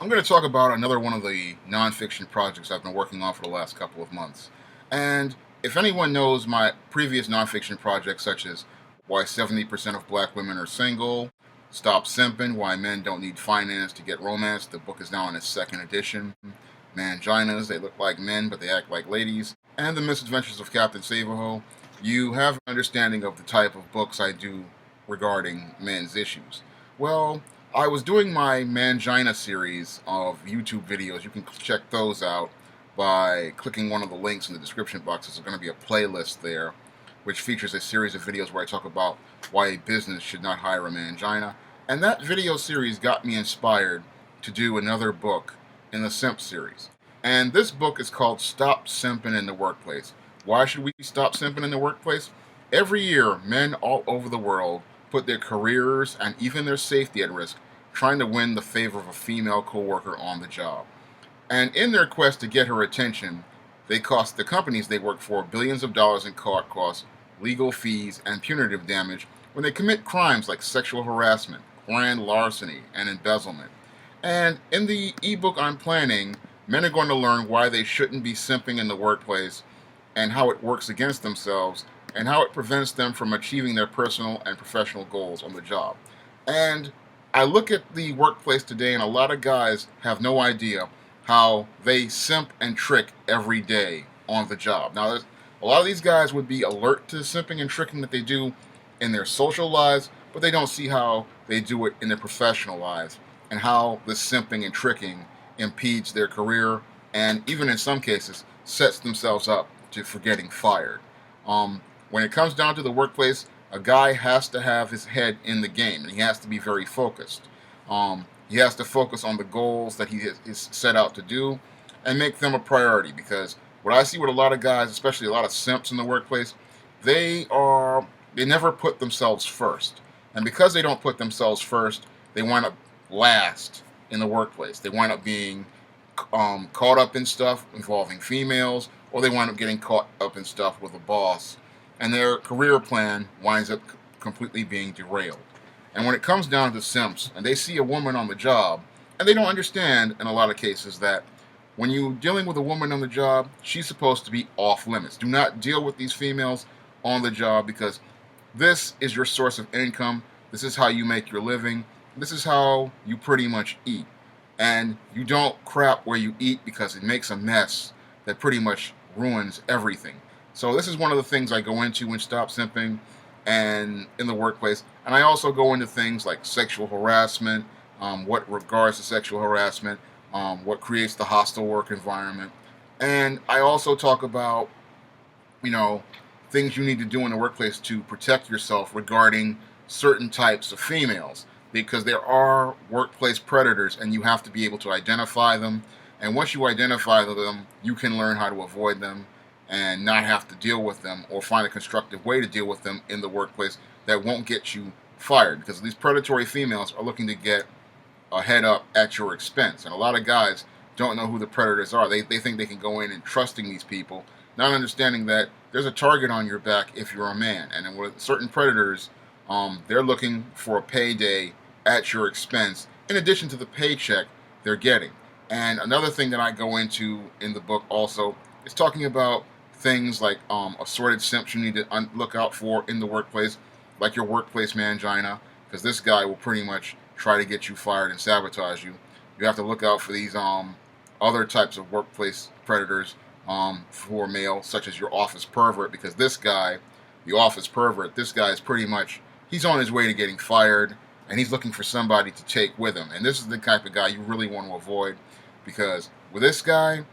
I'm going to talk about another one of the nonfiction projects I've been working on for the last couple of months. And if anyone knows my previous nonfiction projects, such as Why 70% of Black Women Are Single, Stop Simpin, Why Men Don't Need Finance to Get Romance, the book is now in its second edition, Manginas, They Look Like Men But They Act Like Ladies, and The Misadventures of Captain Savaho, you have an understanding of the type of books I do regarding men's issues. Well, I was doing my Mangina series of YouTube videos. You can check those out by clicking one of the links in the description box. There's going to be a playlist there which features a series of videos where I talk about why a business should not hire a mangina. And that video series got me inspired to do another book in the Simp series. And this book is called Stop Simpin in the Workplace. Why should we stop simping in the workplace? Every year, men all over the world put their careers and even their safety at risk trying to win the favor of a female coworker on the job. And in their quest to get her attention, they cost the companies they work for billions of dollars in court costs, legal fees, and punitive damage when they commit crimes like sexual harassment, grand larceny, and embezzlement. And in the ebook I'm planning, men are going to learn why they shouldn't be simping in the workplace and how it works against themselves and how it prevents them from achieving their personal and professional goals on the job. And I look at the workplace today, and a lot of guys have no idea how they simp and trick every day on the job. Now, a lot of these guys would be alert to the simping and tricking that they do in their social lives, but they don't see how they do it in their professional lives and how the simping and tricking impedes their career and even in some cases sets themselves up for getting fired. When it comes down to the workplace, a guy has to have his head in the game and he has to be very focused. He has to focus on the goals that he is set out to do and make them a priority, because what I see with a lot of guys, especially a lot of simps in the workplace, they never put themselves first. And because they don't put themselves first, they wind up last in the workplace. They wind up being caught up in stuff involving females, or they wind up getting caught up in stuff with a boss, and their career plan winds up completely being derailed. And when it comes down to simps, and they see a woman on the job, and they don't understand in a lot of cases that when you're dealing with a woman on the job, she's supposed to be off limits. Do not deal with these females on the job, because this is your source of income. This is how you make your living. This is how you pretty much eat. And you don't crap where you eat, because it makes a mess that pretty much ruins everything. So this is one of the things I go into in Stop Simping and in the workplace. And I also go into things like sexual harassment, what regards to sexual harassment, what creates the hostile work environment. And I also talk about, you know, things you need to do in the workplace to protect yourself regarding certain types of females, because there are workplace predators and you have to be able to identify them. And once you identify them, you can learn how to avoid them and not have to deal with them, or find a constructive way to deal with them in the workplace that won't get you fired, because these predatory females are looking to get a head up at your expense. And a lot of guys don't know who the predators are. They think they can go in and trusting these people, not understanding that there's a target on your back if you're a man. And then with certain predators, they're looking for a payday at your expense in addition to the paycheck they're getting. And another thing that I go into in the book also is talking about things like assorted simps you need to look out for in the workplace, like your workplace mangina, because this guy will pretty much try to get you fired and sabotage you. You have to look out for these other types of workplace predators for male, such as your office pervert, because this guy, the office pervert, this guy is pretty much, he's on his way to getting fired, and he's looking for somebody to take with him. And this is the type of guy you really want to avoid, because with this guy,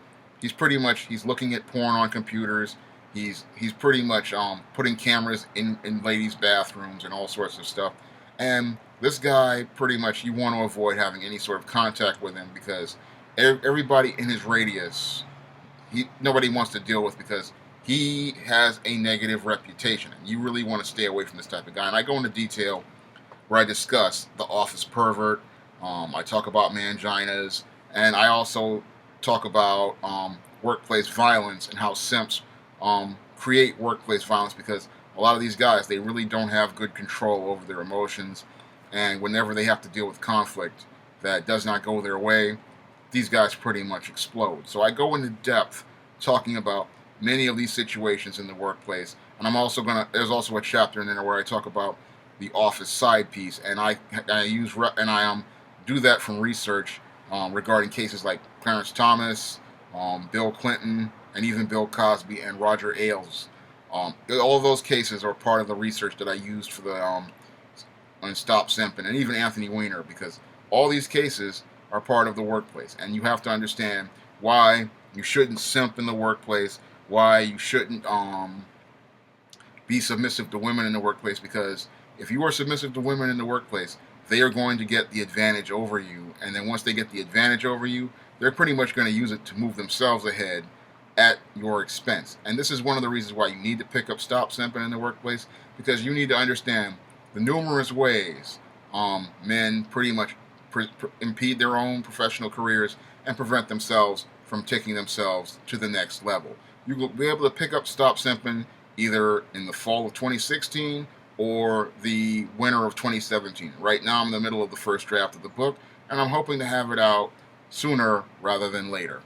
he's looking at porn on computers. He's pretty much putting cameras in ladies' bathrooms and all sorts of stuff. And this guy, pretty much, you want to avoid having any sort of contact with him, because everybody in his radius, nobody wants to deal with, because he has a negative reputation, and you really want to stay away from this type of guy. And I go into detail where I discuss the office pervert. I talk about manginas, and I also talk about workplace violence and how simps create workplace violence, because a lot of these guys, they really don't have good control over their emotions, and whenever they have to deal with conflict that does not go their way, these guys pretty much explode. So I go into depth talking about many of these situations in the workplace, and there's also a chapter in there where I talk about the office side piece, and I do that from research regarding cases like Clarence Thomas, Bill Clinton, and even Bill Cosby and Roger Ailes. All of those cases are part of the research that I used for the on Stop Simpin, and even Anthony Weiner, because all these cases are part of the workplace, and you have to understand why you shouldn't simp in the workplace, why you shouldn't be submissive to women in the workplace, because if you are submissive to women in the workplace, they are going to get the advantage over you, and then once they get the advantage over you, they're pretty much going to use it to move themselves ahead at your expense. And this is one of the reasons why you need to pick up Stop Simping in the workplace, because you need to understand the numerous ways men pretty much impede their own professional careers and prevent themselves from taking themselves to the next level. You will be able to pick up Stop Simping either in the fall of 2016 or the winter of 2017. Right now I'm in the middle of the first draft of the book, and I'm hoping to have it out sooner rather than later.